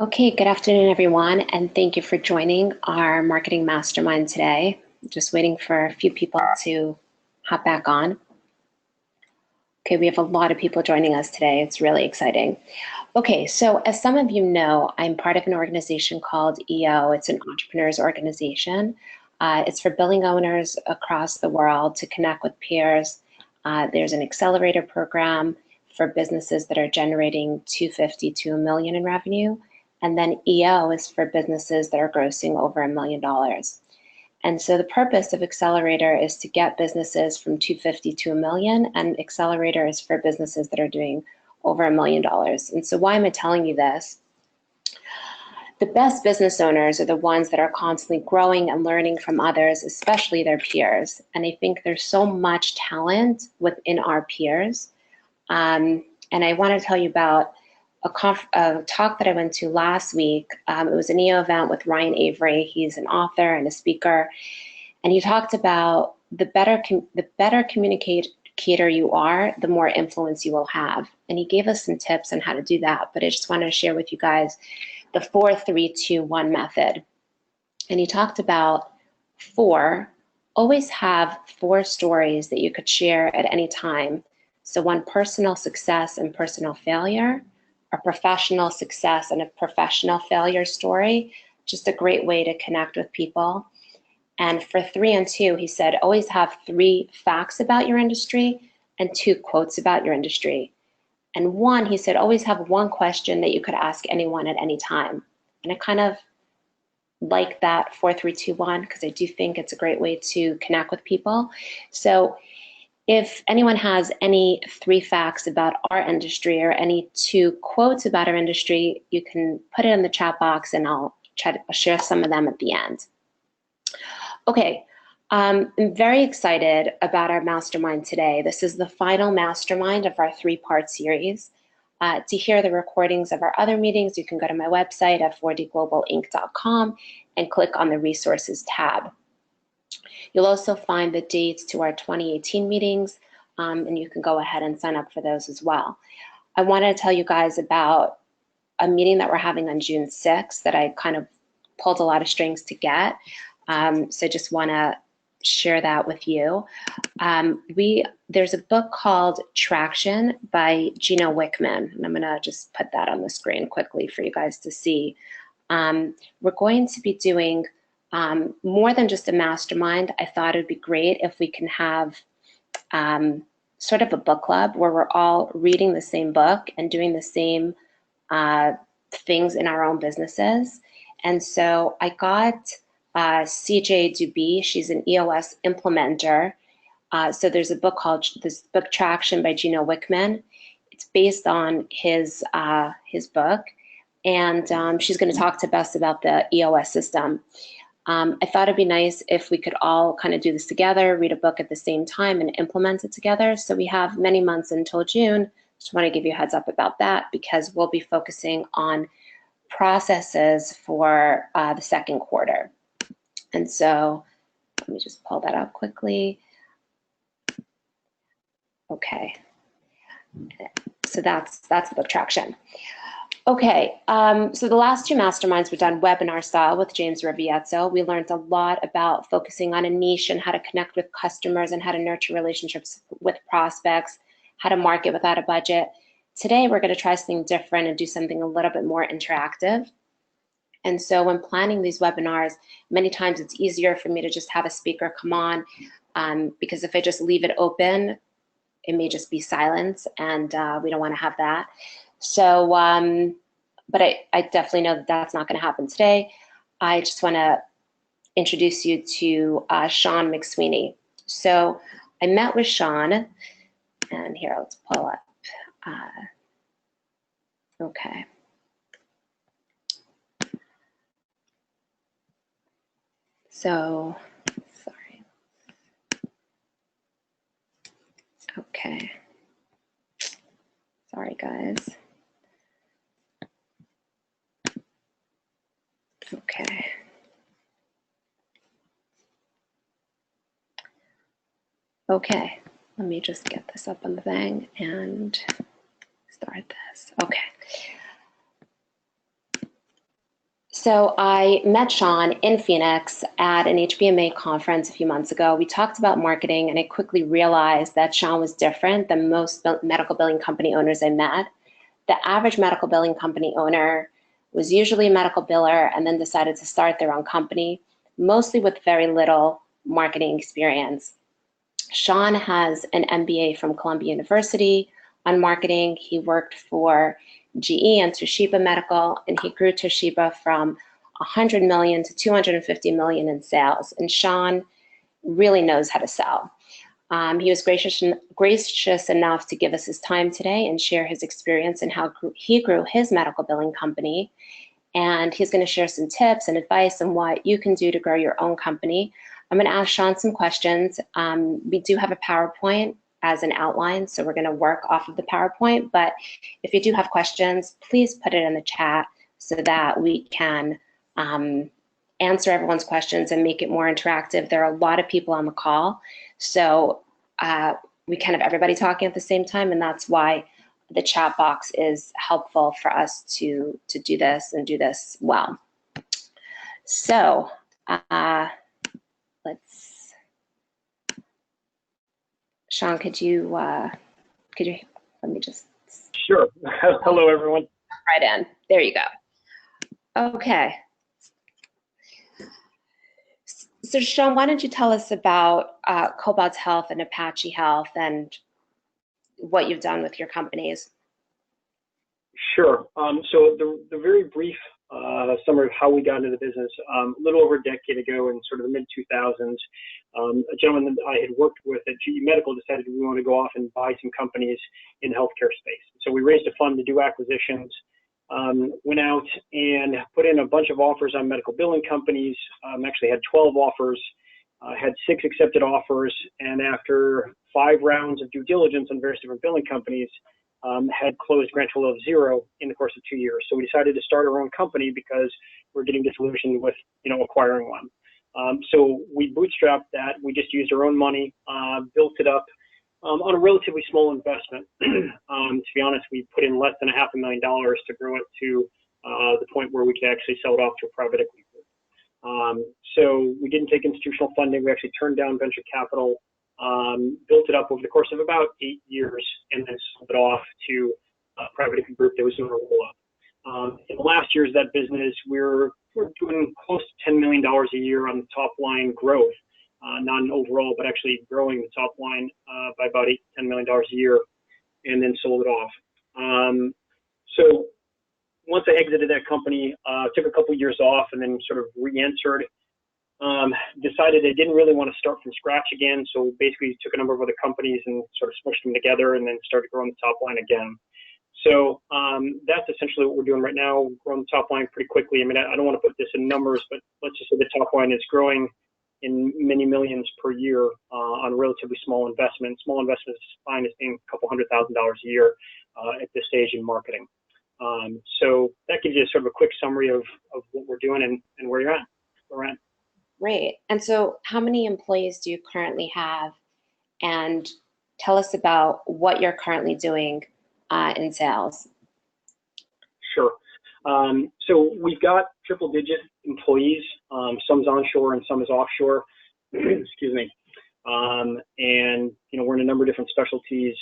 Okay, good afternoon, everyone, and thank you for joining our marketing mastermind today. Just waiting for a few people to hop back on. Okay, we have a lot of people joining us today. It's really exciting. Okay, so as some of you know, I'm part of an organization called EO. It's an entrepreneurs organization. It's for billing owners across the world to connect with peers. There's an accelerator program for businesses that are generating $250 to $1 million in revenue. And then EO is for businesses that are grossing over $1 million. And so the purpose of Accelerator is to get businesses from 250 to $1 million, and Accelerator is for businesses that are doing over $1 million. And so why am I telling you this? The best business owners are the ones that are constantly growing and learning from others, especially their peers. And I think there's so much talent within our peers. And I want to tell you about a talk that I went to last week. It was an EO event with Ryan Avery. He's an author and a speaker, and he talked about the better communicator you are, the more influence you will have. And he gave us some tips on how to do that. But I just wanted to share with you guys the 4-3-2-1 method. And he talked about always have 4 stories that you could share at any time. So one personal success and personal failure, a professional success and a professional failure story, just a great way to connect with people. And for 3 and 2, he said, always have 3 facts about your industry and 2 quotes about your industry. And 1, he said, always have 1 question that you could ask anyone at any time. And I kind of like that 4-3-2-1 because I do think it's a great way to connect with people. So if anyone has any 3 facts about our industry or any 2 quotes about our industry, you can put it in the chat box and I'll try to share some of them at the end. Okay, I'm very excited about our mastermind today. This is the final mastermind of our 3-part series. To hear the recordings of our other meetings, you can go to my website at 4dglobalinc.com and click on the resources tab. You'll also find the dates to our 2018 meetings, and you can go ahead and sign up for those as well. I wanted to tell you guys about a meeting that we're having on June 6th that I kind of pulled a lot of strings to get. So I just want to share that with you. There's a book called Traction by Gino Wickman, and I'm going to just put that on the screen quickly for you guys to see. We're going to be doing more than just a mastermind. I thought it would be great if we can have sort of a book club where we're all reading the same book and doing the same things in our own businesses. And so I got CJ Dubie. She's an EOS implementer. So there's a book called Traction by Gino Wickman. It's based on his book, and she's going to talk to us about the EOS system. I thought it'd be nice if we could all kind of do this together, read a book at the same time and implement it together. So we have many months until June. Just want to give you a heads up about that because we'll be focusing on processes for the 2nd quarter. And so let me just pull that up quickly. Okay, so that's the book Traction. Okay, so the last 2 masterminds were done webinar style with James Riviezzo. We learned a lot about focusing on a niche and how to connect with customers and how to nurture relationships with prospects, how to market without a budget. Today, we're going to try something different and do something a little bit more interactive. And so when planning these webinars, many times it's easier for me to just have a speaker come on because if I just leave it open, it may just be silence, and we don't want to have that. So, but I definitely know that that's not going to happen today. I just want to introduce you to Sean McSweeney. So I met with Sean, and here, let's pull up. Okay. So, sorry. Okay. Sorry, guys. Okay. Okay, let me just get this up on the thing and start this. Okay. So I met Sean in Phoenix at an HBMA conference a few months ago. We talked about marketing, and I quickly realized that Sean was different than most medical billing company owners I met. The average medical billing company owner was usually a medical biller and then decided to start their own company, mostly with very little marketing experience. Sean has an MBA from Columbia University on marketing. He worked for GE and Toshiba Medical, and he grew Toshiba from 100 million to 250 million in sales. And Sean really knows how to sell. He was gracious enough to give us his time today and share his experience and how he grew his medical billing company. And he's going to share some tips and advice on what you can do to grow your own company. I'm going to ask Sean some questions. We do have a PowerPoint as an outline, so we're going to work off of the PowerPoint. But if you do have questions, please put it in the chat so that we can answer everyone's questions and make it more interactive. There are a lot of people on the call, so we kind of everybody talking at the same time, and that's why the chat box is helpful for us to do this and do this well. So Sean, could you let me just. Sure. Hello, everyone. Right in. There you go. Okay. So Sean, why don't you tell us about Cobalt's Health and Apache Health and what you've done with your companies? Sure. So the very brief summary of how we got into the business, a little over a decade ago in sort of the mid-2000s, a gentleman that I had worked with at GE Medical decided we want to go off and buy some companies in the healthcare space. So we raised a fund to do acquisitions, went out and put in a bunch of offers on medical billing companies, actually had 12 offers, had 6 accepted offers, and after 5 rounds of due diligence on various different billing companies, had closed grand total of 0 in the course of 2 years. So we decided to start our own company because we're getting disillusioned with, acquiring one. So we bootstrapped that. We just used our own money, built it up on a relatively small investment. To be honest, we put in less than $500,000 to grow it to the point where we could actually sell it off to a private equity group. So we didn't take institutional funding. We actually turned down venture capital. Built it up over the course of about 8 years and then sold it off to a private equity group that was doing a roll-up. In the last years of that business, we're doing close to $10 million a year on the top line growth, not an overall, but actually growing the top line by about $8 to $10 million a year, and then sold it off. So once I exited that company, took a couple years off and then sort of re-entered. Decided I didn't really want to start from scratch again, so basically took a number of other companies and sort of smushed them together and then started growing the top line again. So that's essentially what we're doing right now, growing the top line pretty quickly. I mean, I don't want to put this in numbers, but let's just say the top line is growing in many millions per year on relatively small investments. Small investments is fine as being a couple $100,000 a year at this stage in marketing. So that gives you sort of a quick summary of what we're doing and where you're at. Where we're at. Great. And so how many employees do you currently have? And tell us about what you're currently doing in sales. Sure. So we've got triple-digit employees. Some's onshore and some is offshore. Excuse me. And we're in a number of different specialties.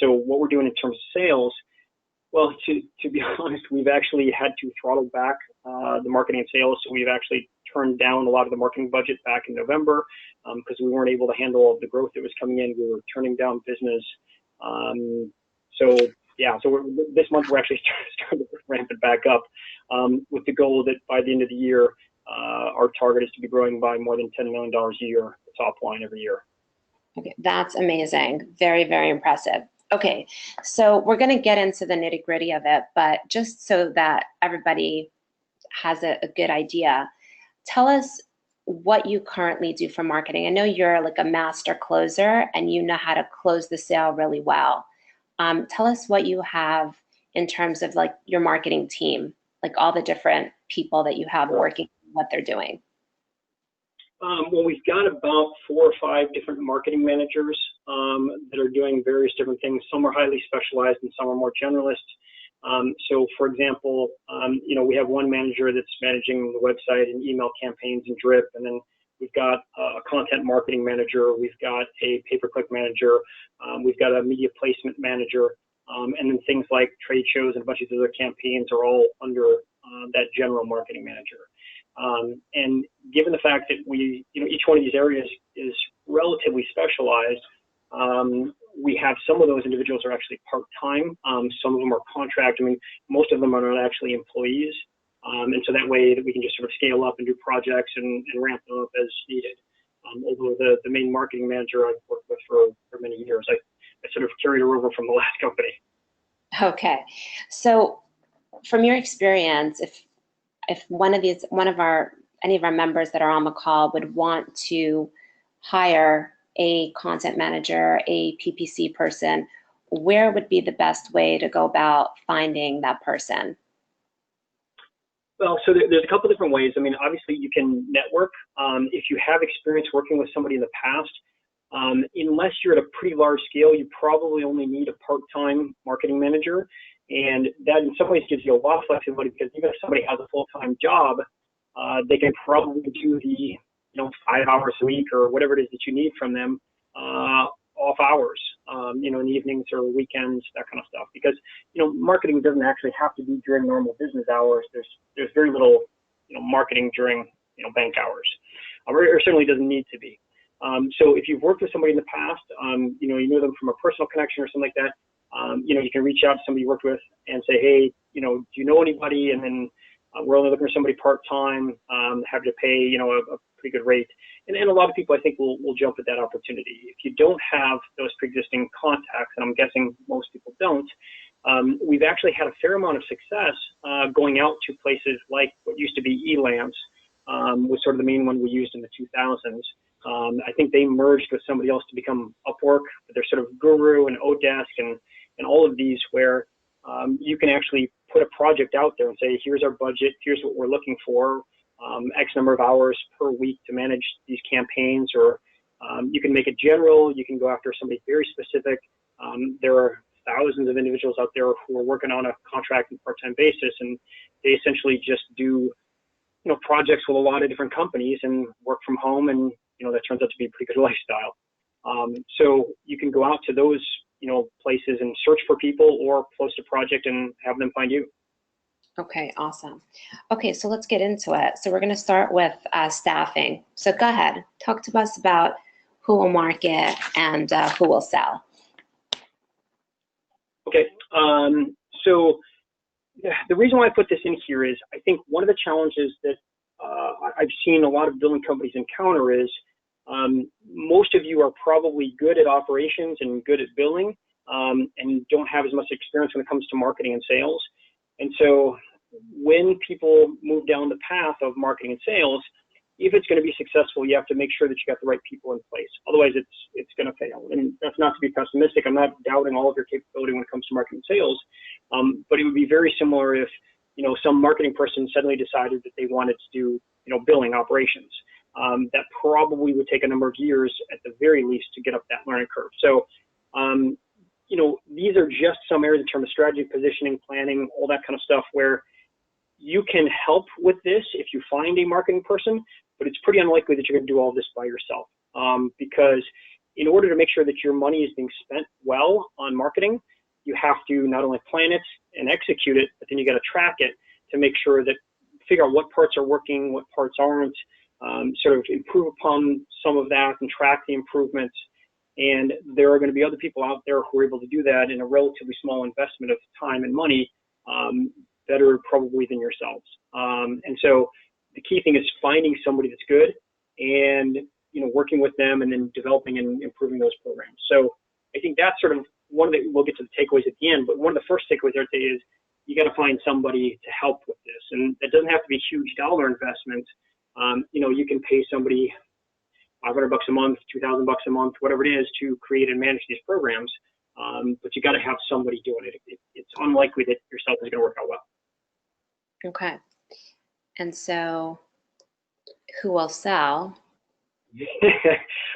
So what we're doing in terms of sales, well, to be honest, we've actually had to throttle back the marketing and sales. So we've actually turned down a lot of the marketing budget back in November because we weren't able to handle all of the growth that was coming in. We were turning down business. So this month we're actually starting to ramp it back up with the goal that by the end of the year, our target is to be growing by more than $10 million a year, the top line every year. Okay, that's amazing. Very, very impressive. Okay, so we're going to get into the nitty-gritty of it, but just so that everybody has a good idea, tell us what you currently do for marketing. I know you're like a master closer and you know how to close the sale really well. Tell us what you have in terms of like your marketing team, like all the different people that you have working, what they're doing. Well, we've got about 4 or 5 different marketing managers that are doing various different things. Some are highly specialized and some are more generalists. So for example, we have one manager that's managing the website and email campaigns and drip, and then we've got a content marketing manager, we've got a pay-per-click manager, we've got a media placement manager, and then things like trade shows and a bunch of other campaigns are all under that general marketing manager. And given the fact that each one of these areas is relatively specialized, we have some of those individuals are actually part-time. Some of them are contract. I mean, most of them are not actually employees. And so that way that we can just sort of scale up and do projects and ramp them up as needed. Although the main marketing manager I've worked with for many years, I sort of carried her over from the last company. Okay. So from your experience, if any of our members that are on the call would want to hire a content manager, a PPC person, where would be the best way to go about finding that person? Well, so there's a couple different ways. I mean, obviously you can network. If you have experience working with somebody in the past, unless you're at a pretty large scale, you probably only need a part-time marketing manager. And that in some ways gives you a lot of flexibility, because even if somebody has a full-time job, they can probably do the 5 hours a week or whatever it is that you need from them off hours, in the evenings or weekends, that kind of stuff. Because marketing doesn't actually have to be during normal business hours. There's very little marketing during bank hours, or certainly doesn't need to be. So if you've worked with somebody in the past, you know them from a personal connection or something like that, you can reach out to somebody you worked with and say, hey, do you know anybody? And then we're only looking for somebody part-time, happy to pay, a pretty good rate. And a lot of people, I think, will jump at that opportunity. If you don't have those pre-existing contacts, and I'm guessing most people don't, we've actually had a fair amount of success going out to places like what used to be Elance, was sort of the main one we used in the 2000s. I think they merged with somebody else to become Upwork, but they're sort of Guru and Odesk and all of these where you can actually put a project out there and say, here's our budget, here's what we're looking for, X number of hours per week to manage these campaigns, or you can make it general, you can go after somebody very specific. There are thousands of individuals out there who are working on a contract and part-time basis, and they essentially just do projects with a lot of different companies and work from home, and that turns out to be a pretty good lifestyle. So you can go out to those places and search for people, or post a project and have them find you. Okay, awesome. Okay, so let's get into it. So we're going to start with staffing. So go ahead, talk to us about who will market and who will sell. Okay, so the reason why I put this in here is I think one of the challenges that I've seen a lot of billing companies encounter is most of you are probably good at operations and good at billing, and don't have as much experience when it comes to marketing and sales. And so when people move down the path of marketing and sales, if it's going to be successful, you have to make sure that you got the right people in place. Otherwise, it's going to fail. And that's not to be pessimistic. I'm not doubting all of your capability when it comes to marketing and sales, but it would be very similar if some marketing person suddenly decided that they wanted to do billing operations. That probably would take a number of years at the very least to get up that learning curve. So these are just some areas in terms of strategy, positioning, planning, all that kind of stuff where you can help with this if you find a marketing person, but it's pretty unlikely that you're going to do all this by yourself. Because in order to make sure that your money is being spent well on marketing, you have to not only plan it and execute it, but then you got to track it to make sure that, figure out what parts are working, what parts aren't, sort of improve upon some of that and track the improvements. And there are going to be other people out there who are able to do that in a relatively small investment of time and money, better probably than yourselves. And so the key thing is finding somebody that's good and working with them and then developing and improving those programs. So I think that's sort of one of the, we'll get to the takeaways at the end, but one of the first takeaways I'd say is you got to find somebody to help with this. And it doesn't have to be huge dollar investments. You can pay somebody $500 a month, $2,000 a month, whatever it is, to create and manage these programs. But you got to have somebody doing it. It's unlikely that yourself is going to work out well. Okay. And so who will sell?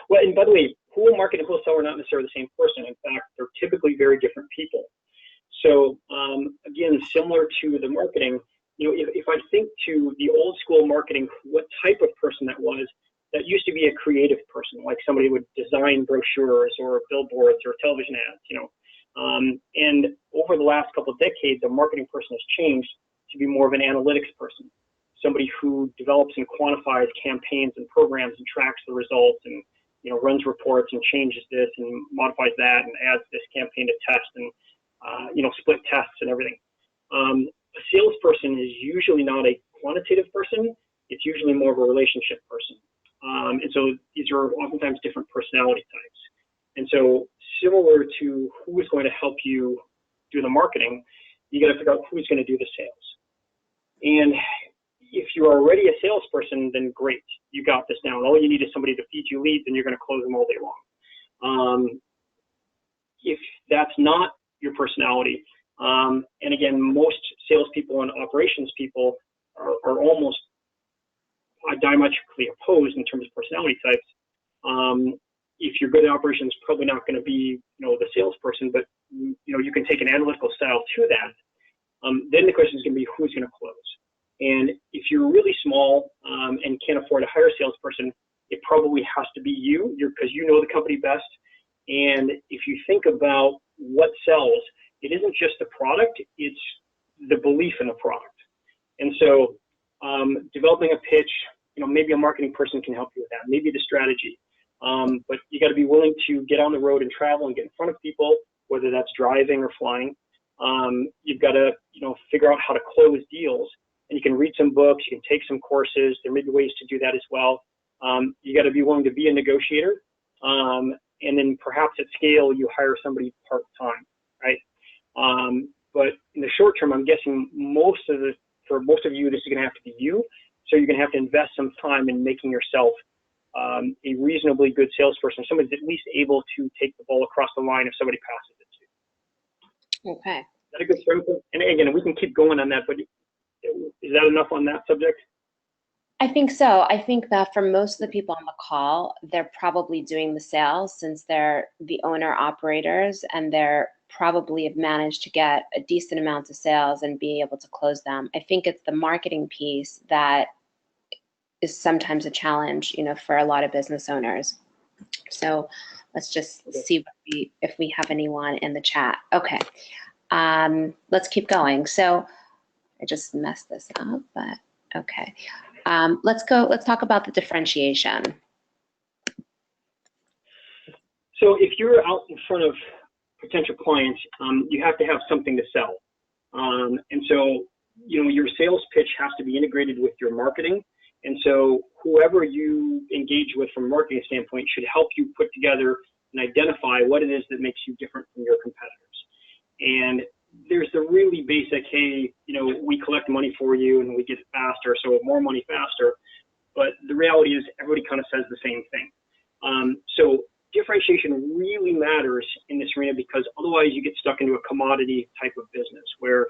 Well, and by the way, who will market and who will sell are not necessarily the same person. In fact, they're typically very different people. So again, similar to the marketing, if I think to the old school marketing, what type of person that was, that used to be a creative person, like somebody would design brochures or billboards or television ads, and over the last couple of decades, a marketing person has changed to be more of an analytics person, somebody who develops and quantifies campaigns and programs and tracks the results and runs reports and changes this and modifies that and adds this campaign to test and split tests and everything. A salesperson is usually not a quantitative person. It's usually more of a relationship person. And so these are oftentimes different personality types. And so similar to who is going to help you do the marketing, you got to figure out who's going to do the sales. And if you're already a salesperson, then great, you got this down. All you need is somebody to feed you leads and you're going to close them all day long. If that's not your personality, and again, most salespeople and operations people are almost diametrically opposed in terms of personality types. If you're good at operations, probably not going to be, the salesperson, but you can take an analytical style to that. Then the question is going to be who's going to close. And if you're really small and can't afford to hire a salesperson, it probably has to be you, because you know the company best. And if you think about what sells, it isn't just the product, it's the belief in the product. And so developing a pitch, maybe a marketing person can help you with that, maybe the strategy. But you got to be willing to get on the road and travel and get in front of people, whether that's driving or flying. You've got to, figure out how to close deals. And you can read some books, you can take some courses. There may be ways to do that as well. You got to be willing to be a negotiator. And then perhaps at scale, you hire somebody part-time, right? But in the short term, I'm guessing for most of you, this is going to have to be you. So you're going to have to invest some time in making yourself a reasonably good salesperson, somebody that's at least able to take the ball across the line if somebody passes it to you. Okay. Is that a good starting point? And again, we can keep going on that, but is that enough on that subject? I think so. I think that for most of the people on the call, they're probably doing the sales since they're the owner operators, and they're probably have managed to get a decent amount of sales and be able to close them. I think it's the marketing piece that is sometimes a challenge, for a lot of business owners. So let's just see if we have anyone in the chat. Okay. Let's keep going. So I just messed this up, but okay. Let's talk about the differentiation. So if you're out in front of potential clients, you have to have something to sell. And so, your sales pitch has to be integrated with your marketing. And so whoever you engage with from a marketing standpoint should help you put together and identify what it is that makes you different from your competitors. And there's the really basic, hey, we collect money for you and we get it faster, so more money faster. But the reality is everybody kind of says the same thing. So differentiation really matters in this arena, because otherwise you get stuck into a commodity type of business where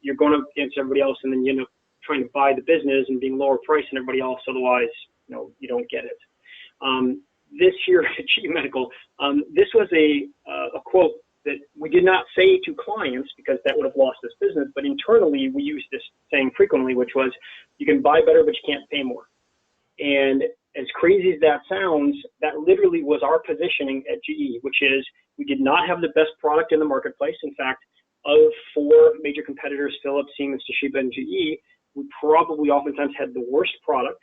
you're going up against everybody else, and then you end up trying to buy the business and being lower price than everybody else. Otherwise, you don't get it. This here at GE Medical, this was a quote that we did not say to clients because that would have lost this business, but internally we used this saying frequently, which was, you can buy better, but you can't pay more. And as crazy as that sounds, that literally was our positioning at GE, which is we did not have the best product in the marketplace. In fact, of 4 major competitors, Philips, Siemens, Toshiba, and GE, we probably oftentimes had the worst product,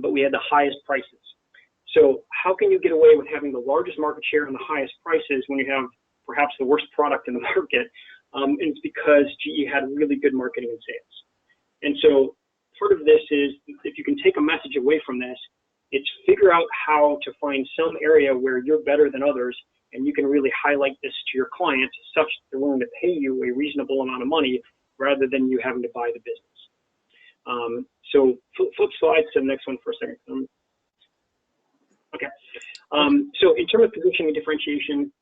but we had the highest prices. So how can you get away with having the largest market share and the highest prices when you have perhaps the worst product in the market? And it's because GE had really good marketing and sales. And so part of this is, if you can take a message away from this, it's figure out how to find some area where you're better than others, and you can really highlight this to your clients such that they're willing to pay you a reasonable amount of money rather than you having to buy the business. So flip slides to the next one for a second. Okay. So in terms of positioning and differentiation,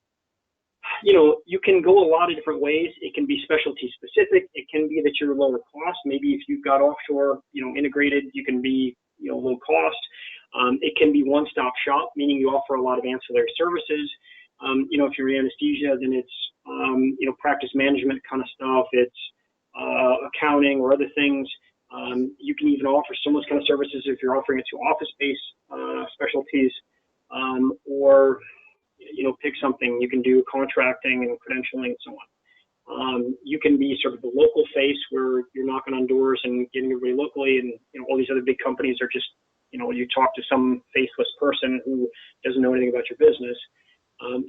you can go a lot of different ways. It can be specialty specific. It can be that you're lower cost. Maybe if you've got offshore, integrated, you can be, low cost. It can be one-stop shop, meaning you offer a lot of ancillary services. If you're in anesthesia, then it's, practice management kind of stuff. It's accounting or other things. You can even offer similar kind of services if you're offering it to office-based specialties, or, pick something. You can do contracting and credentialing and so on. You can be sort of the local face where you're knocking on doors and getting everybody locally, and all these other big companies are just, you talk to some faceless person who doesn't know anything about your business.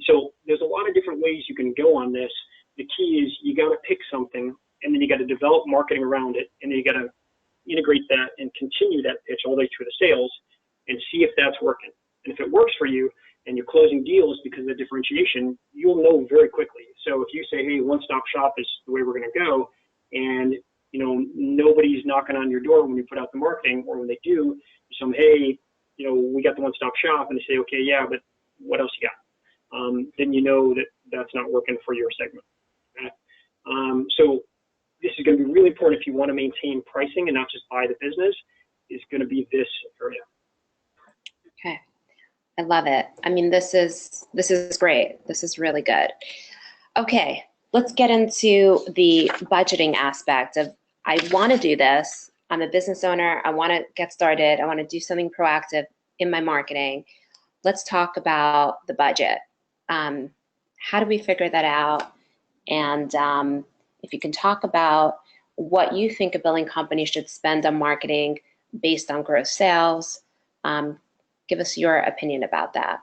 So there's a lot of different ways you can go on this. The key is you got to pick something, and then you got to develop marketing around it, and then you got to integrate that and continue that pitch all the way through the sales and see if that's working. And if it works for you and you're closing deals because of the differentiation, you'll know very quickly. So if you say, hey, one-stop shop is the way we're going to go, and nobody's knocking on your door when you put out the marketing, or when they do, you tell them, hey, we got the one-stop shop, and they say, okay, yeah, but what else you got? Then you know that that's not working for your segment. Okay? So this is going to be really important if you want to maintain pricing and not just buy the business, is going to be this area. Okay. I love it. I mean, this is great. This is really good. Okay, let's get into the budgeting aspect of, I want to do this. I'm a business owner. I want to get started. I want to do something proactive in my marketing. Let's talk about the budget. How do we figure that out? And if you can talk about what you think a billing company should spend on marketing based on gross sales, give us your opinion about that.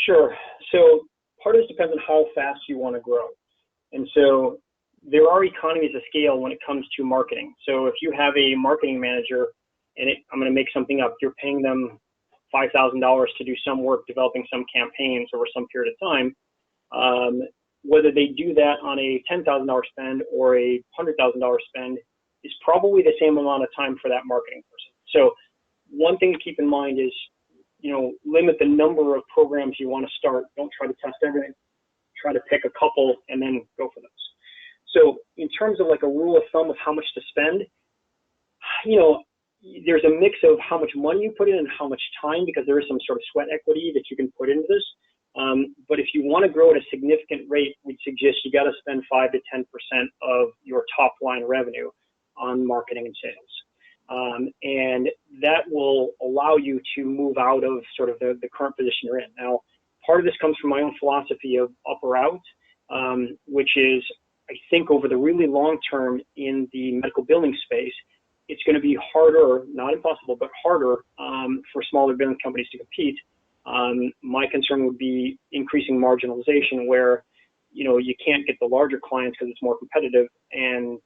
Sure. So part of this depends on how fast you want to grow. And so there are economies of scale when it comes to marketing. So if you have a marketing manager, and I'm going to make something up, you're paying them $5,000 to do some work developing some campaigns over some period of time, whether they do that on a $10,000 spend or a $100,000 spend is probably the same amount of time for that marketing person. So one thing to keep in mind is, limit the number of programs you want to start. Don't try to test everything. Try to pick a couple and then go for those. So in terms of like a rule of thumb of how much to spend, there's a mix of how much money you put in and how much time, because there is some sort of sweat equity that you can put into this. But if you want to grow at a significant rate, we'd suggest you got to spend 5 to 10% of your top line revenue on marketing and sales. And that will allow you to move out of sort of the current position you're in. Now, part of this comes from my own philosophy of up or out, which is, I think over the really long term in the medical billing space, it's going to be harder, not impossible, but harder for smaller billing companies to compete. My concern would be increasing marginalization, where you can't get the larger clients because it's more competitive, and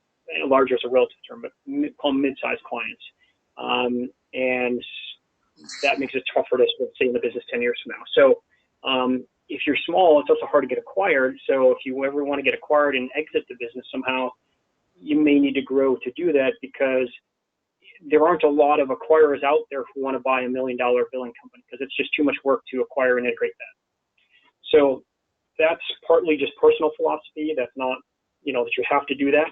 larger is a relative term, but call them mid-sized clients. And that makes it tougher to stay in the business 10 years from now. So if you're small, it's also hard to get acquired. So if you ever want to get acquired and exit the business somehow, you may need to grow to do that, because there aren't a lot of acquirers out there who want to buy $1 million billing company, because it's just too much work to acquire and integrate that. So that's partly just personal philosophy. That's not, that you have to do that.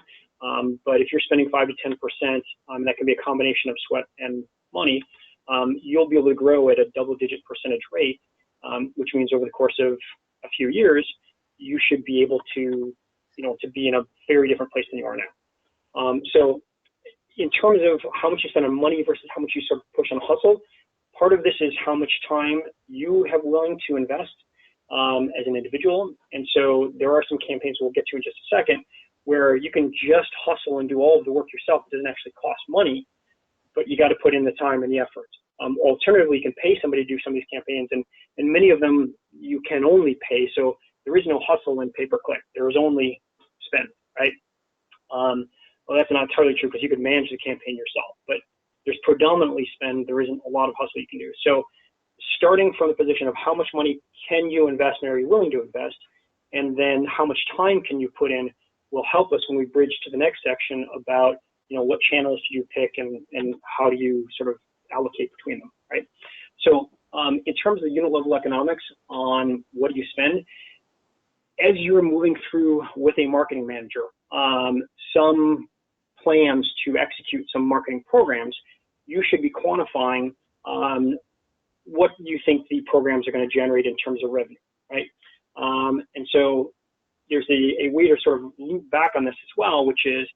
But if you're spending 5 to 10%, that can be a combination of sweat and money, you'll be able to grow at a double-digit percentage rate, which means over the course of a few years, you should be able to, to be in a very different place than you are now. So in terms of how much you spend on money versus how much you sort of push on hustle, part of this is how much time you have willing to invest as an individual. And so there are some campaigns we'll get to in just a second where you can just hustle and do all of the work yourself. It doesn't actually cost money, but you got to put in the time and the effort. Alternatively, you can pay somebody to do some of these campaigns, and many of them you can only pay. So there is no hustle in pay-per-click. There is only spend, right? Well, that's not entirely true, because you could manage the campaign yourself, but there's predominantly spend. There isn't a lot of hustle you can do. So starting from the position of how much money can you invest and are you willing to invest, and then how much time can you put in, will help us when we bridge to the next section about, what channels do you pick and how do you sort of allocate between them, right? So in terms of unit level economics on what do you spend, as you're moving through with a marketing manager, some plans to execute some marketing programs, you should be quantifying what you think the programs are going to generate in terms of revenue. right? And so there's a way to sort of loop back on this as well, which is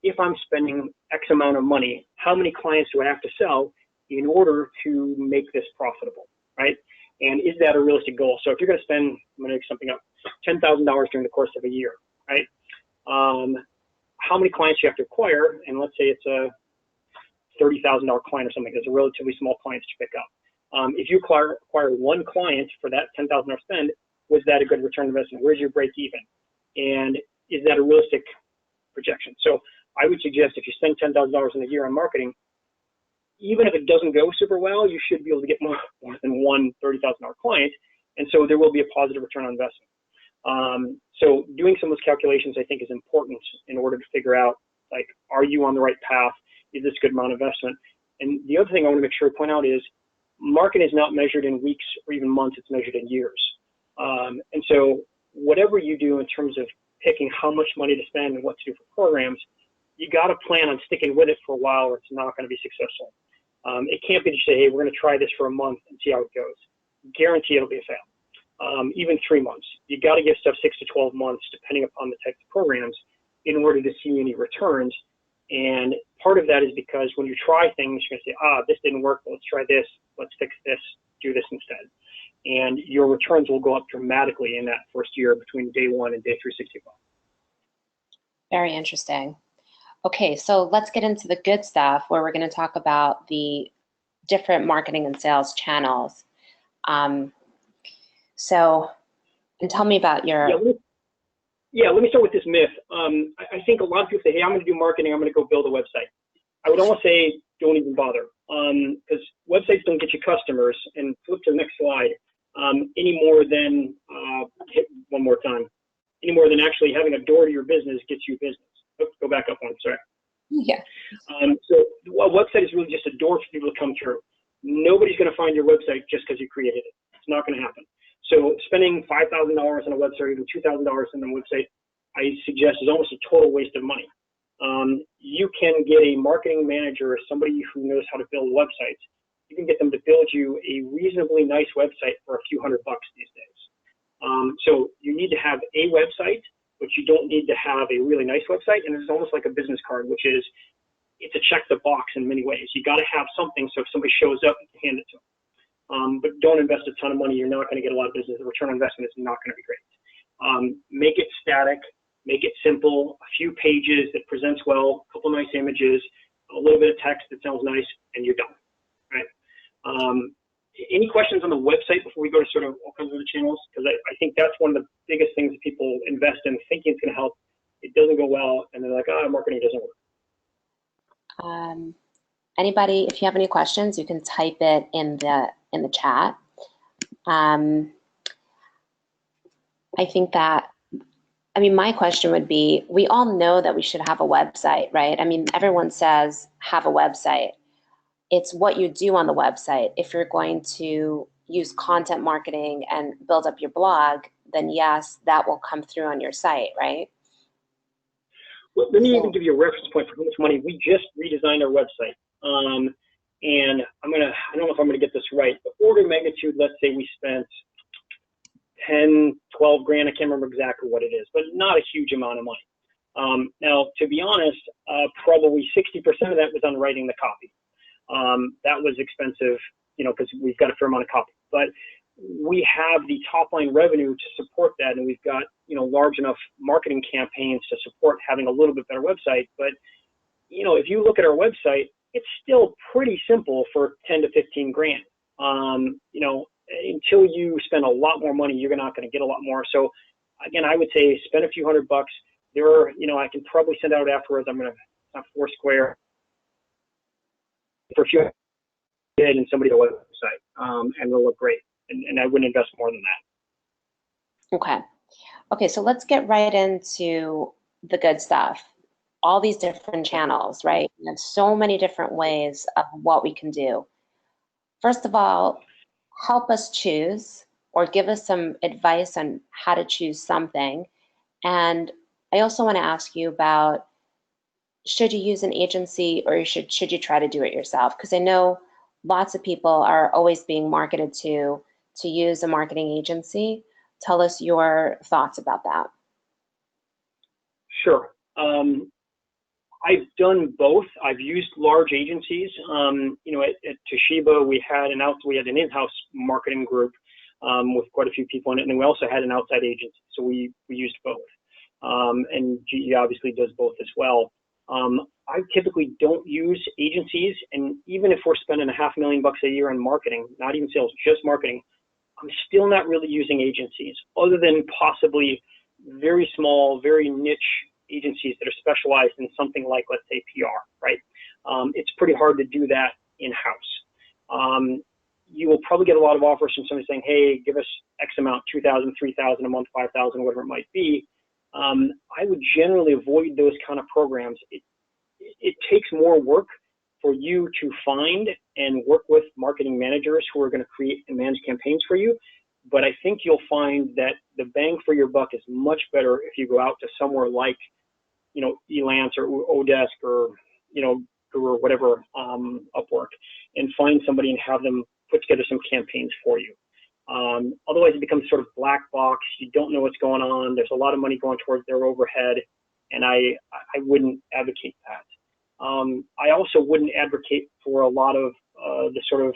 if I'm spending X amount of money, how many clients do I have to sell in order to make this profitable, right? And is that a realistic goal? So if you're going to spend, I'm going to make something up, $10,000 during the course of a year, right? How many clients you have to acquire? And let's say it's a $30,000 client or something. It's a relatively small client to pick up. If you acquire one client for that $10,000 spend, was that a good return on investment? Where's your break even? And is that a realistic projection? So I would suggest if you spend $10,000 in a year on marketing, even if it doesn't go super well, you should be able to get more than one $30,000 client. And so there will be a positive return on investment. So doing some of those calculations, I think, is important in order to figure out, like, are you on the right path? Is this a good amount of investment? And the other thing I want to make sure to point out is marketing is not measured in weeks or even months, it's measured in years. And so whatever you do in terms of picking how much money to spend and what to do for programs, you got to plan on sticking with it for a while or it's not going to be successful. It can't be to say, hey, we're going to try this for a month and see how it goes. Guarantee it'll be a fail. Even 3 months. You got to give stuff 6 to 12 months, depending upon the type of programs, in order to see any returns. And part of that is because when you try things, you're going to say, this didn't work. Let's try this. Let's fix this. Do this instead. And your returns will go up dramatically in that first year between day 1 and day 365. Very interesting. Okay, so let's get into the good stuff where we're going to talk about the different marketing and sales channels. And tell me about your... Let me start with this myth. I think a lot of people say, hey, I'm going to do marketing. I'm going to go build a website. I would almost say don't even bother, because websites don't get you customers. And flip to the next slide. Any more than, hit one more time, any more than actually having a door to your business gets you business. Oops, go back up one, sorry. Yeah. So a website is really just a door for people to come through. Nobody's going to find your website just because you created it. It's not going to happen. So spending $5,000 on a website or even $2,000 on a website, I suggest is almost a total waste of money. You can get a marketing manager or somebody who knows how to build websites. You can get them to build you a reasonably nice website for a few $100 these days. So you need to have a website, but you don't need to have a really nice website. And it's almost like a business card, which is, it's a check the box in many ways. You got to have something so if somebody shows up, you can hand it to them. But don't invest a ton of money. You're not going to get a lot of business. The return on investment is not going to be great. Make it static, make it simple, a few pages that presents well, a couple nice images, a little bit of text that sounds nice, and you're done, right? Any questions on the website before we go to sort of all kinds of other channels? Because I think that's one of the biggest things that people invest in thinking it's going to help. It doesn't go well, and they're like, marketing doesn't work. Anybody, if you have any questions, you can type it in the chat. I think that, my question would be, we all know that we should have a website, right? Everyone says have a website. It's what you do on the website. If you're going to use content marketing and build up your blog, then yes, that will come through on your site, right? Well, let me even give you a reference point for how much money we just redesigned our website. And I don't know if I'm going to get this right, but order of magnitude, let's say we spent 10, 12 grand, I can't remember exactly what it is, but not a huge amount of money. Now, to be honest, probably 60% of that was on writing the copy. That was expensive, because we've got a fair amount of copy. But we have the top line revenue to support that, and we've got, large enough marketing campaigns to support having a little bit better website. But, if you look at our website, it's still pretty simple for 10 to 15 grand. Until you spend a lot more money, you're not going to get a lot more. So again, I would say spend a few $100. There are, I can probably send out afterwards. I'm going to have Foursquare for a few and somebody to website, and it'll look great. And I wouldn't invest more than that. Okay, so let's get right into the good stuff. All these different channels, right? We have so many different ways of what we can do. First of all, help us choose or give us some advice on how to choose something. And I also want to ask you about, should you use an agency or should you try to do it yourself? Because I know lots of people are always being marketed to use a marketing agency, tell us your thoughts about that. Sure. I've done both. I've used large agencies. At Toshiba, we had an in-house marketing group with quite a few people in it, and then we also had an outside agency. So we used both. And GE obviously does both as well. I typically don't use agencies, and even if we're spending $500,000 a year on marketing, not even sales, just marketing, I'm still not really using agencies, other than possibly very small, very niche agencies that are specialized in something like, let's say, PR, right? It's pretty hard to do that in-house. You will probably get a lot of offers from somebody saying, hey, give us X amount, 2,000, 3,000 a month, 5,000, whatever it might be. I would generally avoid those kind of programs. It takes more work for you to find and work with marketing managers who are going to create and manage campaigns for you. But I think you'll find that the bang for your buck is much better if you go out to somewhere like, Elance or Odesk or, or whatever, Upwork, and find somebody and have them put together some campaigns for you. Otherwise, it becomes sort of black box. You don't know what's going on. There's a lot of money going towards their overhead, and I wouldn't advocate that. I also wouldn't advocate for a lot of the sort of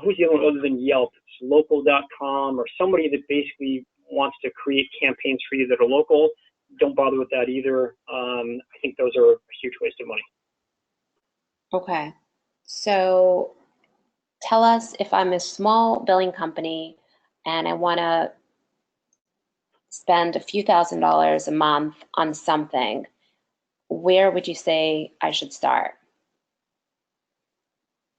who's the other one other than Yelp? It's local.com or somebody that basically wants to create campaigns for you that are local. Don't bother with that either. I think those are a huge waste of money. Okay. So tell us, if I'm a small billing company and I want to spend a few $1,000s a month on something, where would you say I should start?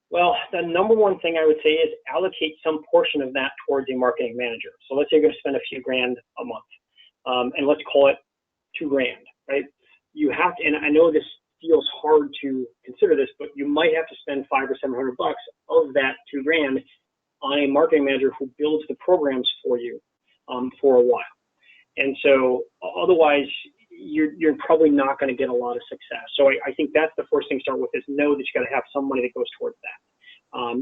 Well, the number one thing I would say is allocate some portion of that towards a marketing manager. So let's say you're going to spend a few grand a month, and let's call it $2,000, right? You have to, and I know this feels hard to consider this, but you might have to spend $500 or $700 of that $2,000 on a marketing manager who builds the programs for you for a while. And so otherwise, you're probably not going to get a lot of success. So I think that's the first thing to start with, is know that you got to have some money that goes towards that.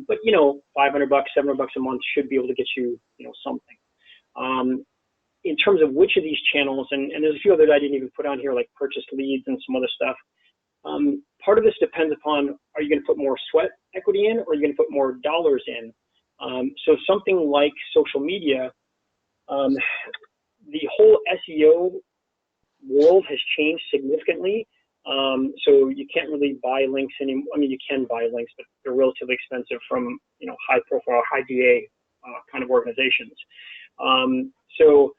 But $500, $700 a month should be able to get you, something. In terms of which of these channels, and there's a few others I didn't even put on here, like purchased leads and some other stuff. Part of this depends upon, are you going to put more sweat equity in, or are you going to put more dollars in? So something like social media, the whole SEO world has changed significantly. So you can't really buy links anymore. I mean, you can buy links, but they're relatively expensive from, high profile, high DA kind of organizations. So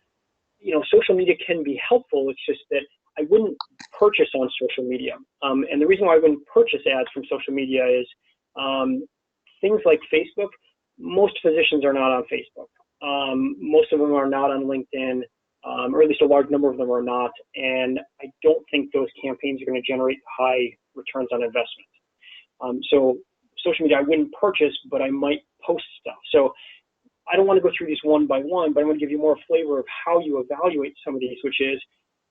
social media can be helpful. It's just that I wouldn't purchase on social media. And the reason why I wouldn't purchase ads from social media is things like Facebook. Most physicians are not on Facebook. Most of them are not on LinkedIn, or at least a large number of them are not. And I don't think those campaigns are going to generate high returns on investment. So social media I wouldn't purchase, but I might post stuff. So I don't want to go through these one by one, but I want to give you more flavor of how you evaluate some of these, which is,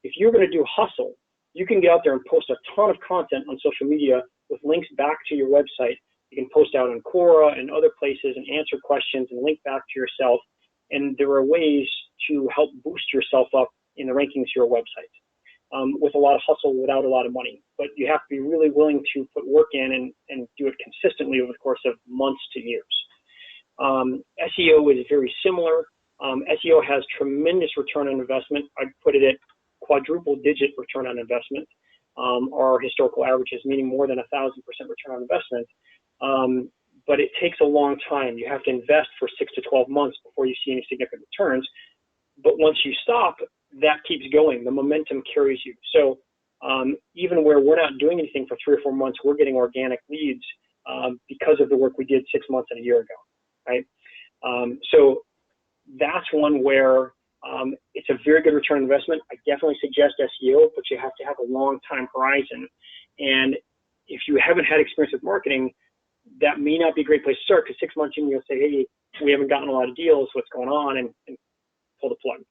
if you're going to do hustle, you can get out there and post a ton of content on social media with links back to your website. You can post out on Quora and other places and answer questions and link back to yourself. And there are ways to help boost yourself up in the rankings of your website with a lot of hustle without a lot of money. But you have to be really willing to put work in and do it consistently over the course of months to years. SEO is very similar. SEO has tremendous return on investment. I'd put it at quadruple digit return on investment. Our historical averages, meaning more than 1,000% return on investment. But it takes a long time. You have to invest for 6 to 12 months before you see any significant returns. But once you stop, that keeps going. The momentum carries you. So even where we're not doing anything for 3 or 4 months, we're getting organic leads because of the work we did 6 months and a year ago, right? So that's one where it's a very good return on investment. I definitely suggest SEO, but you have to have a long time horizon. And if you haven't had experience with marketing, that may not be a great place to start, because 6 months in, you'll say, hey, we haven't gotten a lot of deals, what's going on, and pull the plug.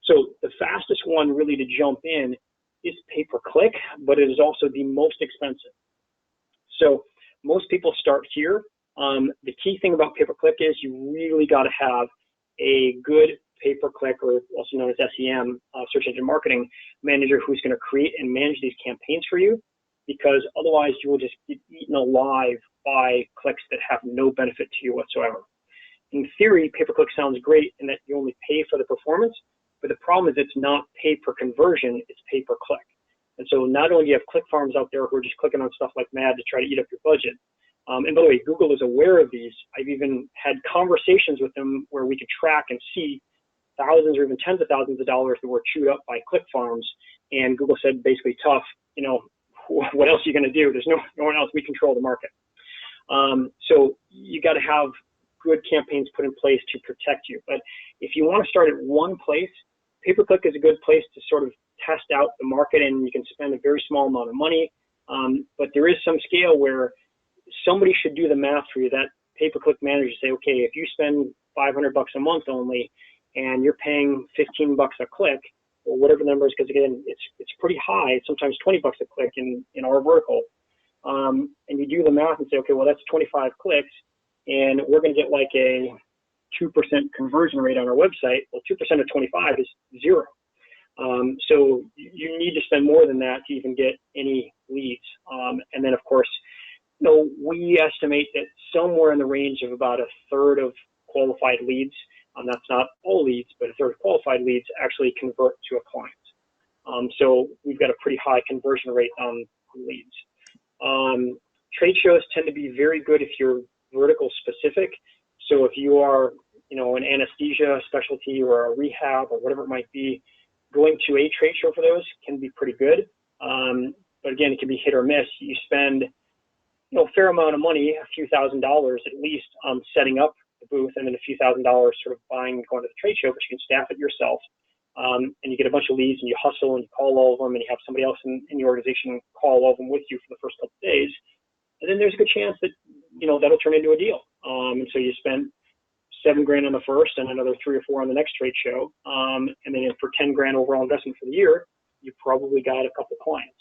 So the fastest one really to jump in is pay-per-click, but it is also the most expensive. So most people start here. The key thing about pay-per-click is you really got to have a good pay-per-click, or also known as SEM, search engine marketing manager, who's going to create and manage these campaigns for you, because otherwise you will just get eaten alive by clicks that have no benefit to you whatsoever. In theory, pay-per-click sounds great in that you only pay for the performance, but the problem is it's not pay per conversion, it's pay per click. And so not only do you have click farms out there who are just clicking on stuff like mad to try to eat up your budget. And by the way, Google is aware of these. I've even had conversations with them where we could track and see thousands or even tens of thousands of dollars that were chewed up by click farms. And Google said basically, tough, what else are you going to do? There's no one else. We control the market. So you got to have good campaigns put in place to protect you. But if you want to start at one place, pay-per-click is a good place to sort of test out the market, and you can spend a very small amount of money. But there is some scale where somebody should do the math for you. That pay-per-click manager say, okay, if you spend $500 a month only, and you're paying $15 a click, or whatever the number is, because again, it's pretty high. Sometimes $20 a click in our vertical. And you do the math and say, okay, well, that's 25 clicks, and we're going to get like a 2% conversion rate on our website. Well, 2% of 25 is 0. So you need to spend more than that to even get any leads. And then, of course, we estimate that somewhere in the range of about a third of qualified leads, that's not all leads, but a third of qualified leads actually convert to a client. So we've got a pretty high conversion rate on leads. Trade shows tend to be very good if you're vertical specific. So if you are, an anesthesia specialty or a rehab or whatever it might be, going to a trade show for those can be pretty good. But again, it can be hit or miss. You spend, a fair amount of money, a few $1,000s at least, setting up the booth, and then a few $1,000s sort of buying, going to the trade show, but you can staff it yourself. And you get a bunch of leads, and you hustle and you call all of them, and you have somebody else in your organization call all of them with you for the first couple of days. And then there's a good chance that, that'll turn into a deal. And so you spend $7,000 on the first and another 3 or 4 on the next trade show. And then for $10,000 overall investment for the year, you probably got a couple clients.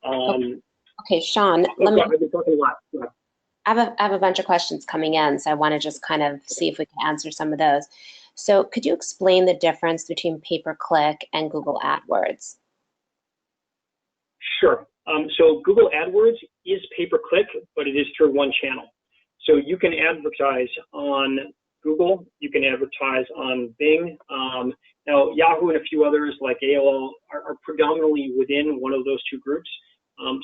Okay, Sean, I've been talking a lot. I have a bunch of questions coming in, so I want to just kind of see if we can answer some of those. So could you explain the difference between pay-per-click and Google AdWords? Sure. So Google AdWords is pay-per-click, but it is through one channel. So you can advertise on Google, you can advertise on Bing. Now, Yahoo and a few others like AOL are predominantly within one of those two groups.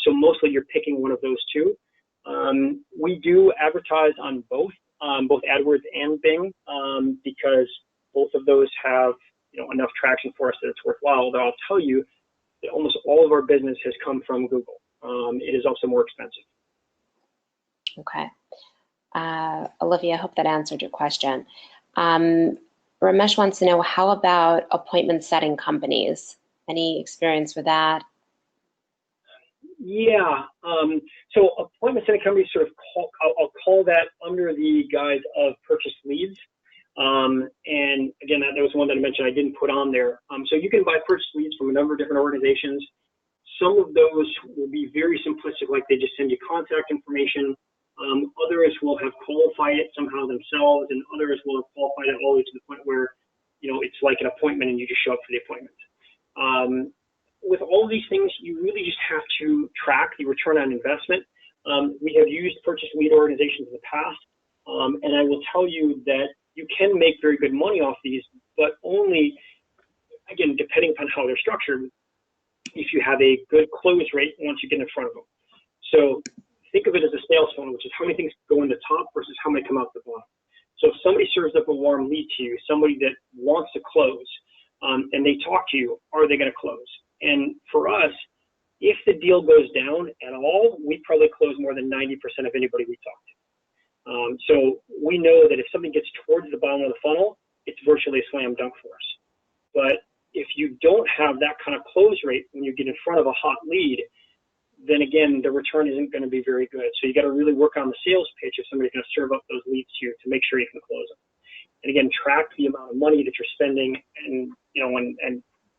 So mostly you're picking one of those two. We do advertise on both AdWords and Bing, because both of those have enough traction for us that it's worthwhile. Though I'll tell you that almost all of our business has come from Google. It is also more expensive. Okay. Olivia, I hope that answered your question. Ramesh wants to know, how about appointment setting companies? Any experience with that? Yeah. So appointment setting companies I'll call that under the guise of purchase leads. And again, that was one that I mentioned I didn't put on there. So you can buy purchase leads from a number of different organizations. Some of those will be very simplistic, like they just send you contact information. Others will have qualified it somehow themselves, and others will have qualified it all the way to the point where, it's like an appointment and you just show up for the appointment. With all of these things, you really just have to track the return on investment. We have used purchase lead organizations in the past, and I will tell you that you can make very good money off these, but only, again, depending upon how they're structured, if you have a good close rate once you get in front of them. So think of it as a sales funnel, which is how many things go in the top versus how many come out the bottom. So if somebody serves up a warm lead to you, somebody that wants to close, and they talk to you, are they going to close? And for us, if the deal goes down at all, we probably close more than 90% of anybody we talk to. So we know that if something gets towards the bottom of the funnel, it's virtually a slam dunk for us. But if you don't have that kind of close rate when you get in front of a hot lead, then again, the return isn't going to be very good. So you got to really work on the sales pitch if somebody's going to serve up those leads to you to make sure you can close them. And again, track the amount of money that you're spending and